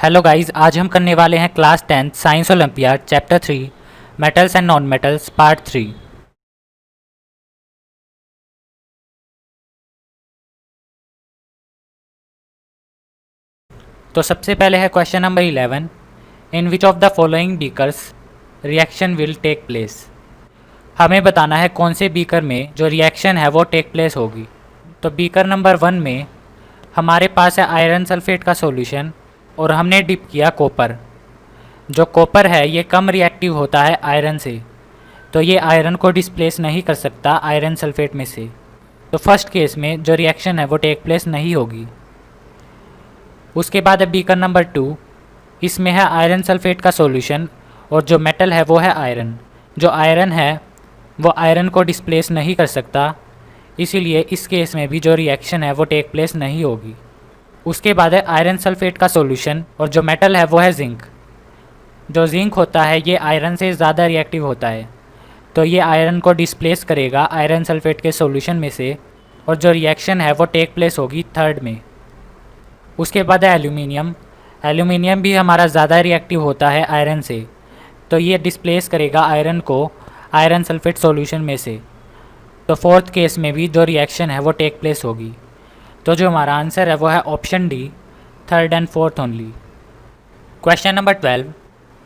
Hello guys, आज हम करने वाले हैं class 10 science olympiad chapter 3 metals and non metals part 3। तो सबसे पहले है question number 11। In which of the following beakers reaction will take place. हमें बताना है कौन से बीकर में जो रिएक्शन है वो टेक प्लेस होगी। तो बीकर नंबर 1 में हमारे पास है आयरन सल्फेट का सॉल्यूशन और हमने डिप किया कॉपर। जो कॉपर है ये कम रिएक्टिव होता है आयरन से, तो ये आयरन को डिस्प्लेस नहीं कर सकता आयरन सल्फेट में से। तो फर्स्ट केस में जो रिएक्शन है वो टेक प्लेस नहीं होगी। उसके बाद है बीकर नंबर 2। इसमें है आयरन सल्फेट का सॉल्यूशन और जो मेटल है वो है आयरन। जो आयरन है वो आयरन को डिस्प्लेस नहीं कर सकता, इसीलिए इस केस में भी जो रिएक्शन है वो टेक प्लेस नहीं होगी। उसके बाद है आयरन सल्फेट का सॉल्यूशन और जो मेटल है वो है जिंक। जो जिंक होता है ये आयरन से ज़्यादा रिएक्टिव होता है, तो ये आयरन को डिस्प्लेस करेगा आयरन सल्फेट के सॉल्यूशन में से और जो रिएक्शन है वो टेक प्लेस होगी थर्ड में। उसके बाद है एल्यूमिनियम। एल्यूमिनियम भी हमारा ज़्यादा रिएक्टिव होता है आयरन से, तो ये डिस्प्लेस करेगा आयरन को आयरन सल्फेट सॉल्यूशन में से। तो फोर्थ केस में भी जो रिएक्शन है वो टेक प्लेस होगी। तो जो हमारा आंसर है वो है option D, third and fourth only. Question number 12।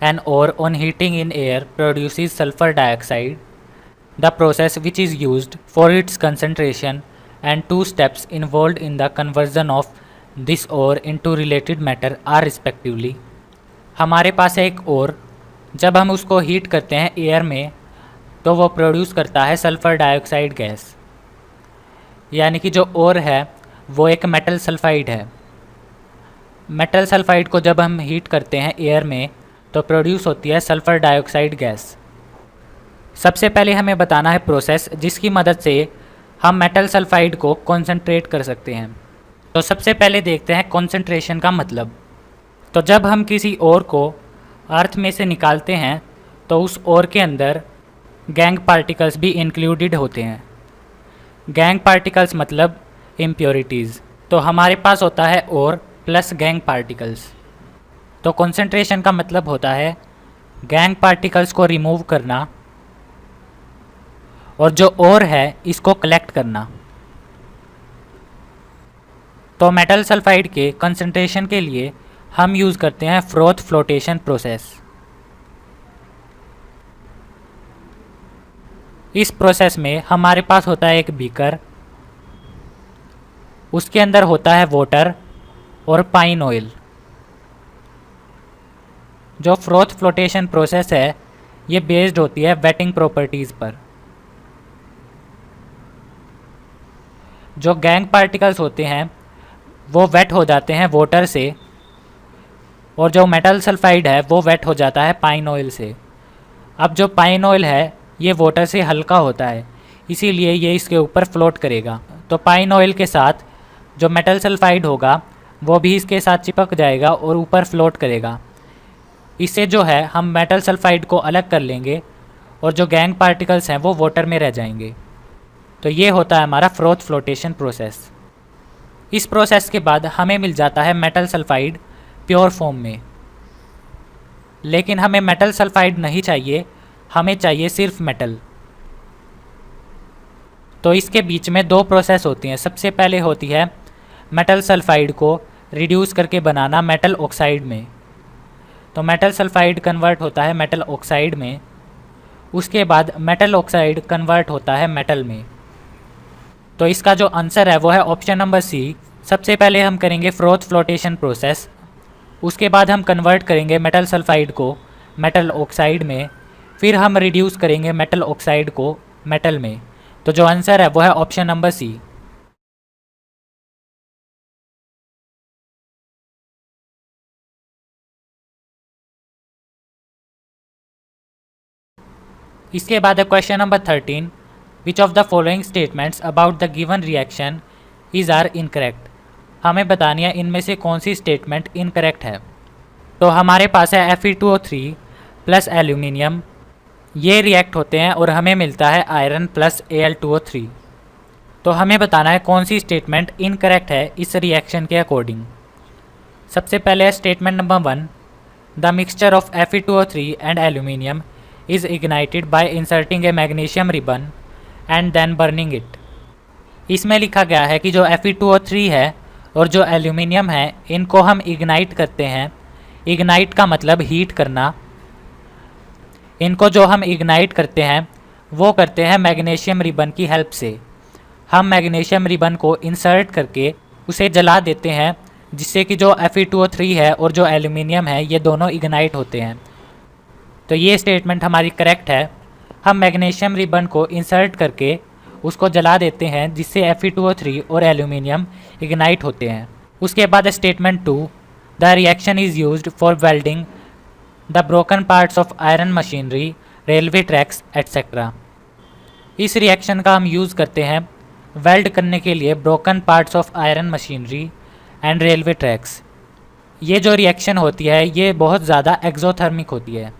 An ore on heating in air produces sulfur dioxide. The process which is used for its concentration and 2 steps involved in the conversion of this ore into related matter are respectively. हमारे पास है एक और, जब हम उसको heat करते हैं air में तो वो प्रोड्यूस करता है सल्फ़र डाइऑक्साइड गैस। यानी कि जो ओर है वो एक मेटल सल्फाइड है। मेटल सल्फाइड को जब हम हीट करते हैं एयर में तो प्रोड्यूस होती है सल्फ़र डाइऑक्साइड गैस। सबसे पहले हमें बताना है प्रोसेस जिसकी मदद से हम मेटल सल्फाइड को कॉन्सेंट्रेट कर सकते हैं। तो सबसे पहले देखते हैं कॉन्सेंट्रेशन का मतलब। तो जब हम किसी ओर को अर्थ में से निकालते हैं तो उस ओर के अंदर गैंग पार्टिकल्स भी इंक्लूडेड होते हैं। गैंग पार्टिकल्स मतलब इम्प्योरिटीज़। तो हमारे पास होता है ओर प्लस गैंग पार्टिकल्स। तो कॉन्सेंट्रेशन का मतलब होता है गैंग पार्टिकल्स को रिमूव करना और जो ओर है इसको कलेक्ट करना। तो मेटल सल्फाइड के कंसंट्रेशन के लिए हम यूज़ करते हैं फ्रोथ फ्लोटेशन प्रोसेस। इस प्रोसेस में हमारे पास होता है एक बीकर, उसके अंदर होता है वाटर और पाइन ऑयल। जो फ्रोथ फ्लोटेशन प्रोसेस है ये बेस्ड होती है वेटिंग प्रॉपर्टीज़ पर। जो गैंग पार्टिकल्स होते हैं वो वेट हो जाते हैं वाटर से और जो मेटल सल्फाइड है वो वेट हो जाता है पाइन ऑयल से। अब जो पाइन ऑयल है ये वाटर से हल्का होता है, इसीलिए ये इसके ऊपर फ्लोट करेगा। तो पाइन ऑयल के साथ जो मेटल सल्फाइड होगा वो भी इसके साथ चिपक जाएगा और ऊपर फ्लोट करेगा। इससे जो है हम मेटल सल्फाइड को अलग कर लेंगे और जो गैंग पार्टिकल्स हैं वो वाटर में रह जाएंगे। तो ये होता है हमारा फ्रोथ फ्लोटेशन प्रोसेस। इस प्रोसेस के बाद हमें मिल जाता है मेटल सल्फाइड प्योर फॉर्म में। लेकिन हमें मेटल सल्फाइड नहीं चाहिए, हमें चाहिए सिर्फ मेटल। तो इसके बीच में 2 प्रोसेस होती हैं। सबसे पहले होती है मेटल सल्फाइड को रिड्यूस करके बनाना मेटल ऑक्साइड में। तो मेटल सल्फाइड कन्वर्ट होता है मेटल ऑक्साइड में, उसके बाद मेटल ऑक्साइड कन्वर्ट होता है मेटल में। तो इसका जो आंसर है वो है ऑप्शन नंबर सी। सबसे पहले हम करेंगे फ्रोथ फ्लोटेशन प्रोसेस, उसके बाद हम कन्वर्ट करेंगे मेटल सल्फाइड को मेटल ऑक्साइड में, फिर हम रिड्यूस करेंगे मेटल ऑक्साइड को मेटल में। तो जो आंसर है वो है ऑप्शन नंबर सी। इसके बाद है question number 13। Which of the following statements about the given reaction is are incorrect. हमें बतानी है इनमें से कौन सी स्टेटमेंट इनकरेक्ट है। तो हमारे पास है Fe2O3 प्लस एल्यूमिनियम, ये रिएक्ट होते हैं और हमें मिलता है आयरन प्लस Al2O3। तो हमें बताना है कौन सी स्टेटमेंट इनकरेक्ट है इस रिएक्शन के अकॉर्डिंग। सबसे पहले है statement number 1, the mixture of Fe2O3 and aluminium is ignited by inserting a magnesium ribbon and then burning it. इसमें लिखा गया है कि जो Fe2O3 है और जो एल्यूमिनियम है इनको हम इग्नाइट करते हैं। इग्नाइट का मतलब हीट करना। इनको जो हम इग्नाइट करते हैं वो करते हैं मैग्नीशियम रिबन की हेल्प से। हम मैग्नीशियम रिबन को इंसर्ट करके उसे जला देते हैं, जिससे कि जो Fe2O3 है और जो एल्यूमिनियम है ये दोनों इग्नाइट होते हैं। तो ये स्टेटमेंट हमारी करेक्ट है। हम मैग्नीशियम रिबन को इंसर्ट करके उसको जला देते हैं, जिससे Fe2O3 और एल्यूमिनियम इग्नाइट होते हैं। उसके बाद statement 2, the reaction is used for welding the broken parts of iron machinery, railway tracks etcetera. इस रिएक्शन का हम यूज़ करते हैं वेल्ड करने के लिए broken parts of iron machinery and railway tracks. ये जो रिएक्शन होती है ये बहुत ज़्यादा एक्सोथर्मिक होती है।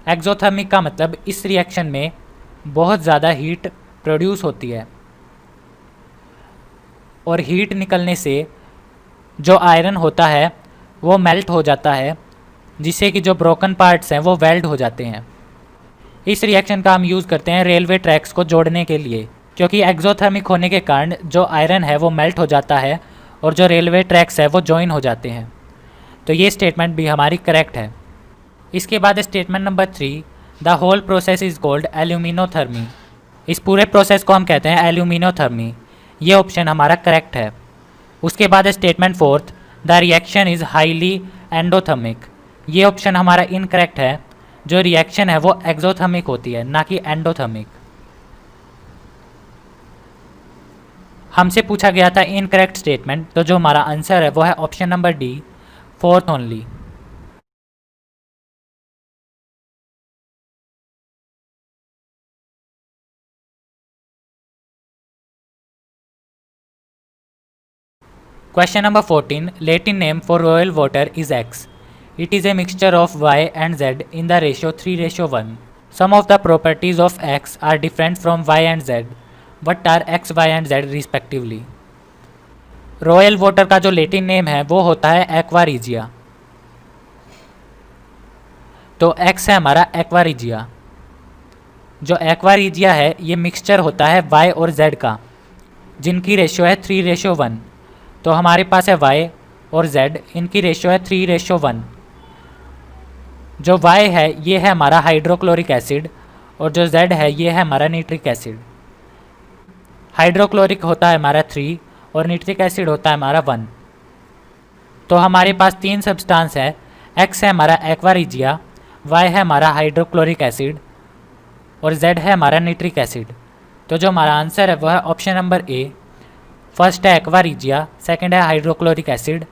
एक्सोथर्मिक का मतलब इस रिएक्शन में बहुत ज़्यादा हीट प्रोड्यूस होती है और हीट निकलने से जो आयरन होता है वो मेल्ट हो जाता है, जिससे कि जो ब्रोकन पार्ट्स हैं वो वेल्ड हो जाते हैं। इस रिएक्शन का हम यूज़ करते हैं रेलवे ट्रैक्स को जोड़ने के लिए, क्योंकि एक्सोथर्मिक होने के कारण जो आयरन है वो मेल्ट हो जाता है और जो रेलवे ट्रैक्स है वो जॉइन हो जाते हैं। तो ये स्टेटमेंट भी हमारी करेक्ट है। इसके बाद statement number 3, the whole process is called aluminothermy. इस पूरे प्रोसेस को हम कहते हैं एल्यूमिनोथर्मी। ये ऑप्शन हमारा करेक्ट है। उसके बाद statement 4, the reaction is highly endothermic. ये ऑप्शन हमारा इनकरेक्ट है। जो रिएक्शन है वो एक्सोथर्मिक होती है, ना कि एंडोथर्मिक। हमसे पूछा गया था इनकरेक्ट स्टेटमेंट, तो जो हमारा आंसर है वो है option number D, 4th only. Question number 14, Latin name for royal water is x. It is a mixture of y and z in the ratio 3:1. Some of the properties of x are different from y and z. What are x, y and z respectively? Royal water का जो Latin name है वो होता है aqua regia. तो x है हमारा aqua regia. जो एक्वा रीजिया है ये मिक्सचर होता है y और z का, जिनकी रेशियो है 3:1। तो हमारे पास है y और z, इनकी रेशियो है 3:1। जो y है ये है हमारा हाइड्रोक्लोरिक एसिड और जो z है ये है हमारा नाइट्रिक एसिड। हाइड्रोक्लोरिक होता है हमारा 3 और नाइट्रिक एसिड होता है हमारा 1। तो हमारे पास 3 सब्सटेंस है। x है हमारा एक्वा रीजिया, y है हमारा हाइड्रोक्लोरिक एसिड और z है हमारा नाइट्रिक एसिड। तो जो हमारा आंसर है वो है ऑप्शन नंबर ए। फर्स्ट है एक्वा रीजिया, सेकेंड है हाइड्रोक्लोरिक एसिड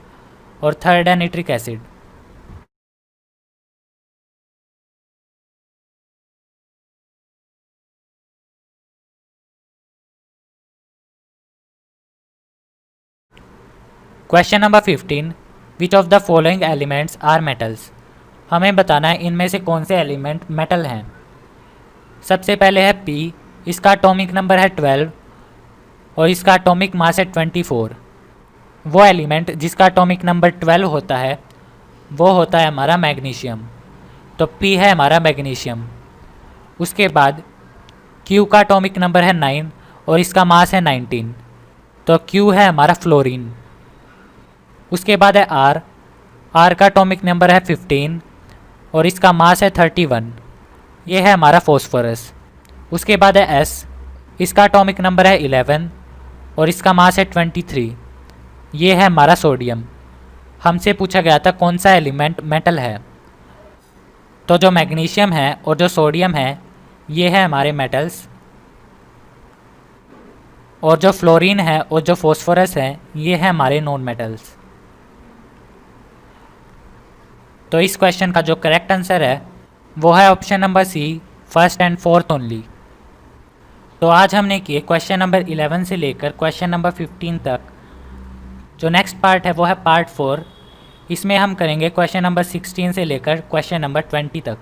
और थर्ड है nitric acid. Question number 15, which of the following elements are metals. हमें बताना है इनमें से कौन से एलिमेंट मेटल हैं। सबसे पहले है P, इसका एटॉमिक नंबर है 12 और इसका एटॉमिक मास है 24। वो एलिमेंट जिसका एटॉमिक नंबर 12 होता है वो होता है हमारा मैग्नीशियम। तो P है हमारा मैग्नीशियम। उसके बाद Q का एटॉमिक नंबर है 9 और इसका मास है 19। तो Q है हमारा फ्लोरीन। उसके बाद है R का एटॉमिक नंबर है 15 और इसका मास है 31। ये है हमारा फॉस्फोरस। उसके बाद है S, इसका एटॉमिक नंबर है 11 और इसका मास है 23। ये है हमारा सोडियम। हमसे पूछा गया था कौन सा एलिमेंट मेटल है। तो जो मैग्नीशियम है और जो सोडियम है ये है हमारे मेटल्स, और जो फ्लोरीन है और जो फॉस्फोरस है ये है हमारे नॉन मेटल्स। तो इस क्वेश्चन का जो करेक्ट आंसर है वो है option number C, first and fourth only. तो आज हमने किए क्वेश्चन नंबर 11 से लेकर क्वेश्चन नंबर 15 तक। जो नेक्स्ट पार्ट है वो है पार्ट 4। इसमें हम करेंगे क्वेश्चन नंबर 16 से लेकर क्वेश्चन नंबर 20 तक।